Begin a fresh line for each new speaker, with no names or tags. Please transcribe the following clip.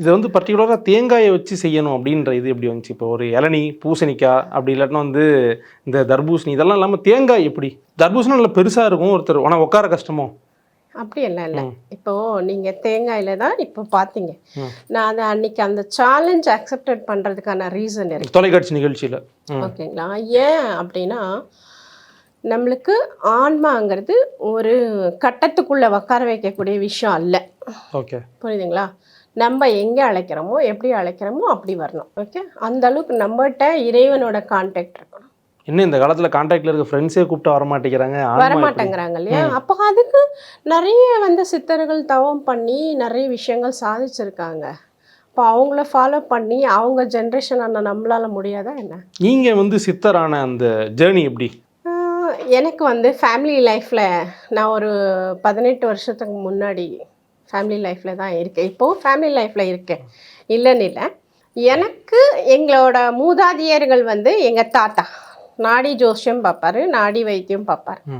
இது வந்து பர்டிகுலராக தேங்காயை வச்சு செய்யணும் அப்படின்ற இது எப்படி வந்துச்சு? இப்போ ஒரு இளநீ, பூசணிக்காய் அப்படி இல்லாட்டினா வந்து இந்த தர்பூசணி இதெல்லாம் இல்லாமல் தேங்காய் எப்படி? தர்பூசணி நல்லா பெருசாக இருக்கும் ஒருத்தர், ஆனால் உட்கார கஷ்டமோ?
அப்படியெல்லாம் இல்லை. இப்போது நீங்கள் தேங்காயில் தான் இப்போ பார்த்தீங்க. நான் அதை அன்னைக்கு அந்த சேலஞ்ச் அக்செப்டட் பண்ணுறதுக்கான ரீசன் இருக்கு
தொலைக்காட்சி நிகழ்ச்சியில்.
ஓகேங்களா? ஏன் அப்படின்னா நம்மளுக்கு ஆன்மாங்கிறது ஒரு கட்டத்துக்குள்ளே உட்கார வைக்கக்கூடிய விஷயம் அல்ல.
ஓகே,
புரியுதுங்களா? நம்ம எங்கே அழைக்கிறோமோ எப்படி அழைக்கிறோமோ அப்படி வரணும். ஓகே, அந்த அளவுக்கு நம்மகிட்ட இறைவனோட கான்டாக்ட் இருக்கணும்.
இன்னும் இந்த காலத்தில் கான்டாக்டில் இருக்க ஃப்ரெண்ட்ஸே கூப்பிட்டு வரமாட்டேங்கிறாங்க,
வரமாட்டேங்கிறாங்க இல்லையா? அப்போ அதுக்கு நிறைய வந்து சித்தர்கள் தவம் பண்ணி நிறைய விஷயங்கள் சாதிச்சிருக்காங்க. இப்போ அவங்கள ஃபாலோ பண்ணி அவங்க ஜென்ரேஷனான நம்மளால் முடியாதா என்ன?
நீங்கள் வந்து சித்தரான அந்த ஜேர்னி எப்படி?
எனக்கு வந்து ஃபேமிலி லைஃப்பில் நான் ஒரு 18 வருஷத்துக்கு முன்னாடி ஃபேமிலி லைஃப்பில் தான் இருக்கேன். இப்போது ஃபேமிலி லைஃப்பில் இருக்கேன், இல்லைன்னு இல்லை. எனக்கு எங்களோட மூதாதையர்கள் வந்து எங்கள் தாத்தா நாடி ஜோசியம் பார்ப்பார், நாடி வைத்தியம் பார்ப்பார்.